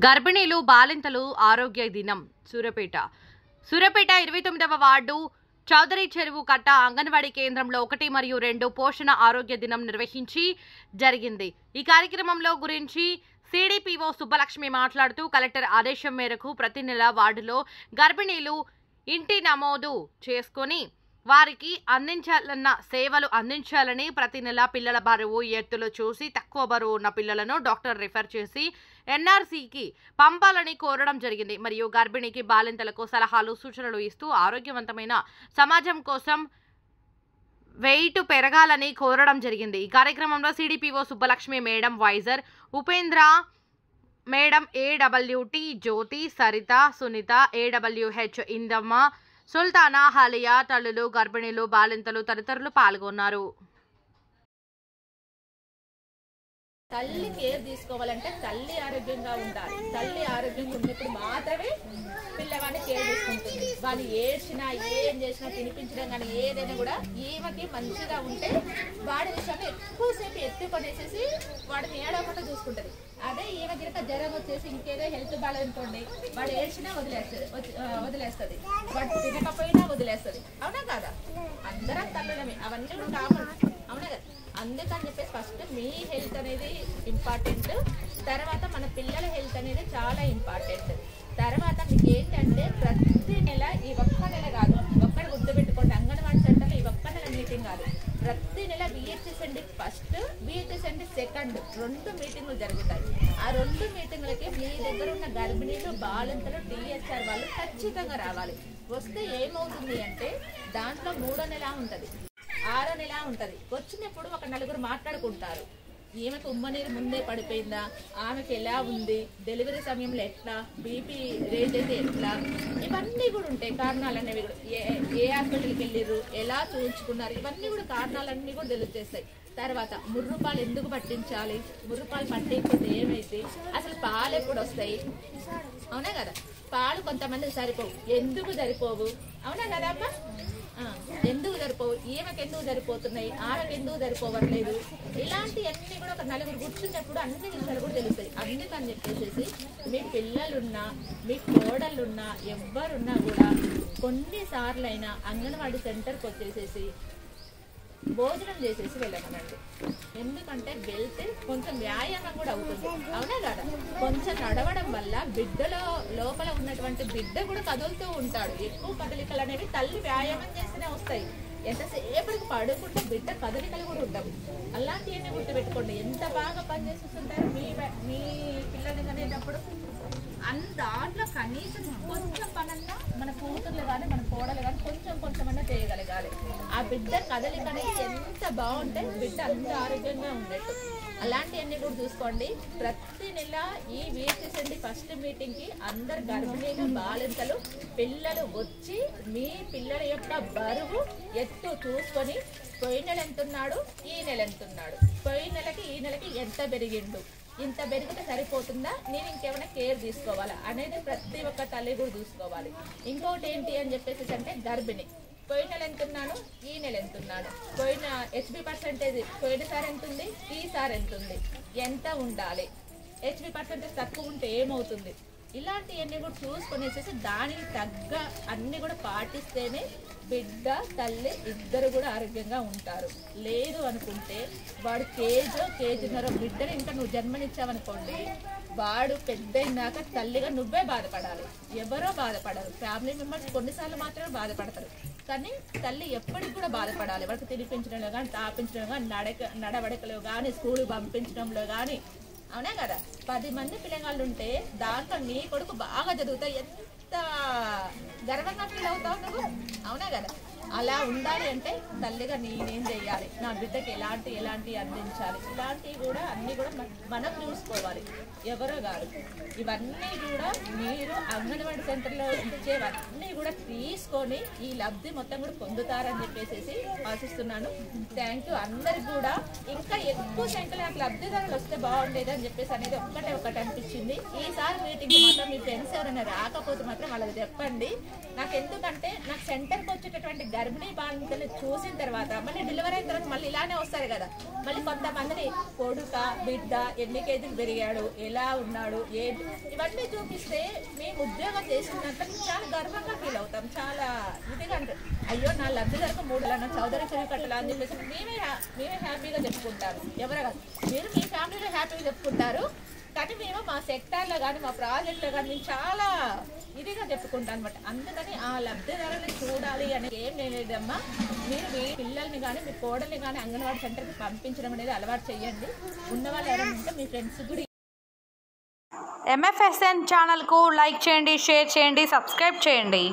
గర్భిణీలు బాలింతలు ఆరోగ్య దినం సూర్యాపేట 29వ వార్డు చౌదరి చెరువు కట్ట అంగన్వాడీ కేంద్రంలో 1 మరియు 2 పోషణ ఆరోగ్య దినం నిర్వహించి జరిగింది। ఈ కార్యక్రమంలో గురించి సిడిపిఓ సుబ్బలక్ష్మి మాట్లాడుతూ కలెక్టర్ ఆదేశం మేరకు ప్రతి నెల వార్డులో గర్భిణీలు ఇంటి నమోదు చేసుకొని వారికి అందించాలన్న సేవలు అందించాలని ప్రతి నెల పిల్లల బరువు ఎత్తులు చూసి తక్కువ బరువు ఉన్న పిల్లలను డాక్టర్ రిఫర్ చేసి ఎన్ఆర్సీకి పంపాలని కోరడం జరిగింది। మరియు గర్భిణీకి బాలింతలకు సలహాలు సూచనలు ఇస్తూ ఆరోగ్యవంతమైన సమాజం కోసం వెయిట్ పెరగాలని కోరడం జరిగింది। ఈ కార్యక్రమంలో సిడిపిఓ సుబ్బలక్ష్మి మేడం, వైజర్ Upendra madam, AWT Jyothi, Saritha, Sunitha, AWH Indamma, Sultana, Haliya, తల్లులు, గర్భిణీలు, బాలింతలు తదితరులు పాల్గొన్నారు। తల్లి కేర్ తీసుకోవాలంటే తల్లి ఆరోగ్యంగా ఉండాలి। తల్లి ఆరోగ్యంగా ఉన్నప్పుడు మాత్రమే పిల్లవాడిని కేర్ తీసుకుంటుంది। వాడిని ఏడ్చినా ఏం చేసినా తినిపించడం కానీ ఏదైనా కూడా ఈమెకి మంచిగా ఉంటే వాడి విషయంలో ఎక్కువసేపు ఎత్తుకొనేసేసి వాడిని ఏడవకుండా చూసుకుంటుంది। అదే ఈమె గిరక జ్వరం వచ్చేసి ఇంకేదో హెల్త్ బాగాలేదనుకోండి, వాడు ఏడ్చినా వదిలేస్తుంది, వాడు తినకపోయినా వదిలేస్తుంది। అవునా కాదా? అందరం తల్లులమే, అవన్నీ కూడా కామన్, అవునా కదా? అందుకని చెప్పేసి ఫస్ట్ మీ హెల్త్ అనేది ఇంపార్టెంట్, తర్వాత మన పిల్లల హెల్త్ అనేది చాలా ఇంపార్టెంట్। తర్వాత మీకు ఏంటంటే ప్రతి నెల ఈ ఒక్క నెల కాదు, ఒక్కడ గుర్తుపెట్టుకోండి, అంగన్వాడీ సెంటర్లో ఈ ఒక్క నెల మీటింగ్ కాదు, ప్రతి నెల విహెచ్ఎస్ఎండి ఫస్ట్, విహెచ్ఎస్ఎండి సెకండ్ 2 మీటింగ్లు జరుగుతాయి। ఆ 2 మీటింగ్లకి మీ దగ్గర ఉన్న గర్భిణీలు, బాలింతలు, డిఎస్ఆర్ వాళ్ళు ఖచ్చితంగా రావాలి। వస్తే ఏమవుతుంది అంటే దాంట్లో 3వ నెల ఉంటుంది, 6వ నెల ఉంటుంది। వచ్చినప్పుడు ఒక నలుగురు మాట్లాడుకుంటారు, ఈమెకు ఉమ్మనీరు ముందే పడిపోయిందా, ఆమెకి ఎలా ఉంది, డెలివరీ సమయంలో ఎట్లా, బీపీ రేజ్ అయితే ఎట్లా, ఇవన్నీ కూడా ఉంటాయి కారణాలు అనేవి కూడా, ఏ హాస్పిటల్కి వెళ్ళిర్రు, ఎలా చూపించుకున్నారు, ఇవన్నీ కూడా కారణాలన్నీ కూడా తెలియజేస్తాయి। తర్వాత ముర్రుపాలు ఎందుకు పట్టించాలి, ముర్రుపాలు పట్టించకపోతే ఏమైతే, అసలు పాలు ఎప్పుడు వస్తాయి, అవునా కదా? పాలు కొంతమందికి సరిపోవు, ఎందుకు సరిపోవు, అవునా కదా అమ్మ? ఎందుకు సరిపోవు, ఈమెకి ఎందుకు సరిపోతున్నాయి, ఆమెకు ఎందుకు సరిపోవట్లేదు, ఇలాంటివన్నీ కూడా ఒక నలుగురు కూర్చున్నప్పుడు అన్ని విషయాలు కూడా తెలుస్తాయి। అందుకని చెప్పేసి మీ పిల్లలున్నా, మీ కోడళ్ళున్నా, ఎవ్వరున్నా కూడా కొన్నిసార్లు అయినా అంగన్వాడీ సెంటర్కి వచ్చేసేసి భోజనం చేసేసి వెళ్ళమనండి। ఎందుకంటే వెళ్తే కొంచెం వ్యాయామం కూడా అవుతుంది, అవునా కదా? కొంచెం నడవడం వల్ల బిడ్డలో లోపల ఉన్నటువంటి బిడ్డ కూడా కదులుతూ ఉంటాడు। ఎక్కువ కదలికలు అనేవి తల్లి వ్యాయామం చేస్తూనే వస్తాయి। ఎంతసేపటికి పడుకుంటే బిడ్డ కదలికలు కూడా ఉండవు। అలాంటివన్నీ గుర్తుపెట్టుకోండి। ఎంత బాగా పనిచేస్తుంటారు మీ పిల్లలు అనేటప్పుడు దాంట్లో కనీసం కొంచెం పనన్నా మన కూతుర్లు కానీ మన కోడలు కానీ కొంచెమన్నా చేయగలగాలి। ఆ బిడ్డ కదలిక అనేది ఎంత బాగుంటే బిడ్డ అంత ఆరోగ్యంగా ఉండేట్టు, అలాంటివన్నీ కూడా చూసుకోండి। ప్రతి నెల ఈ విహెచ్ఎస్ఎండి ఫస్ట్ మీటింగ్కి అందరు గర్భిణీలు, బాలింతలు, పిల్లలు వచ్చి మీ పిల్లల యొక్క బరువు ఎత్తు చూసుకొని పోయిన నెల ఎంతున్నాడు, ఈ నెల ఎంతున్నాడు, పోయిన నెలకి ఈ నెలకి ఎంత పెరిగిండు, ఇంత పెరిగితే సరిపోతుందా, నేను ఇంకేమైనా కేర్ తీసుకోవాలా అనేది ప్రతి ఒక్క తల్లి కూడా చూసుకోవాలి। ఇంకోటి ఏంటి అని చెప్పేసి అంటే గర్భిణి పోయిన నెల ఎంతున్నాను, ఈ నెల ఎంతున్నాను, పోయిన హెచ్బి పర్సెంటేజ్ పోయినసారి ఎంత ఉంది, ఈసారి ఎంత ఉంది, ఎంత ఉండాలి, హెచ్బి పర్సెంటేజ్ తక్కువ ఉంటే ఏమవుతుంది, ఇలాంటివన్నీ కూడా చూసుకునేసేసి దానికి తగ్గ అన్ని కూడా పాటిస్తేనే బిడ్డ, తల్లి ఇద్దరు కూడా ఆరోగ్యంగా ఉంటారు। లేదు అనుకుంటే వాడు కేజీన్నర బిడ్డని ఇంకా నువ్వు జన్మనిచ్చావనుకోండి, వాడు పెద్ద అయినాక తల్లిగా నువ్వే బాధపడాలి, ఎవరో బాధపడరు, ఫ్యామిలీ మెంబర్స్ కొన్నిసార్లు మాత్రమే బాధపడతారు, కానీ తల్లి ఎప్పటికి కూడా బాధపడాలి। వాడికి తినిపించడంలో కానీ, తాపించడంలో కానీ, నడవడికలో కానీ, స్కూల్కి పంపించడంలో కానీ, అవునా కదా? 10 మంది పిల్లగాళ్ళు ఉంటే దాంట్లో నీ కొడుకు బాగా చదువుతావు, ఎంత గర్వంగా ఫీల్ అవుతావు నువ్వు, అవునా కదా? అలా ఉండాలి అంటే తల్లిగా నేనేం చేయాలి, నా బిడ్డకి ఎలాంటి అందించాలి, ఇలాంటివి కూడా అన్నీ కూడా మనం చూసుకోవాలి, ఎవరో కాదు। ఇవన్నీ కూడా మీరు అంగన్వాడీ సెంటర్లో ఇచ్చేవన్నీ కూడా తీసుకొని ఈ లబ్ధి మొత్తం కూడా పొందుతారని చెప్పేసి ఆశిస్తున్నాను। థ్యాంక్ యూ అందరికి కూడా। ఇంకా ఎక్కువ సంఖ్యలో నాకు లబ్ధిదారులు వస్తే బాగుండేది అని చెప్పేసి అనేది ఒకటి అనిపించింది। ఈసారి మీటింగ్ మాత్రం మీ ఫ్రెండ్స్ ఎవరైనా రాకపోతే మాత్రం వాళ్ళకి చెప్పండి। నాకు ఎందుకంటే నాకు సెంటర్కి వచ్చేటటువంటి గర్భిణీ బాలికలు చూసిన తర్వాత మళ్ళీ డెలివరీ అయిన తర్వాత మళ్ళీ ఇలానే వస్తారు కదా, మళ్ళీ కొంతమందిని కొడుక బిడ్డ ఎన్ని కేజీలు పెరిగాడు, ఎలా ఉన్నాడు, ఏంటి ఇవన్నీ చూపిస్తే మేము ఉద్యోగం చేసినట్లు చాలా గర్వంగా ఫీల్ అవుతాం. చాలా ఇదిగా అంటే అయ్యో నా లబ్ధిదారుకు 3 లక్షల చౌదరి చెరువు కట్టలు అని చెప్పేసి మేమే హ్యాపీగా చెప్పుకుంటారు. ఎవరు కాదు, మీరు మీ ఫ్యామిలీలో హ్యాపీగా చెప్పుకుంటారు, కానీ మేము మా సెక్టార్లో కానీ మా ప్రాజెక్ట్లో కానీ మేము చాలా ఇదిగా చెప్పుకుంటాం అనమాట. అందుకని ఆ లబ్ధిదారులను చూడాలి అని ఏం లేదమ్మా. మీరు మీ పిల్లల్ని కానీ మీ కోడల్ని కానీ అంగన్వాడీ సెంటర్కి పంపించడం అనేది అలవాటు చేయండి. ఉన్నవాళ్ళు ఎవరైనా ఉంటే మీ ఫ్రెండ్స్ కూడా. MFSN ఛానల్కు లైక్ చేయండి, షేర్ చేయండి, సబ్స్క్రైబ్ చేయండి.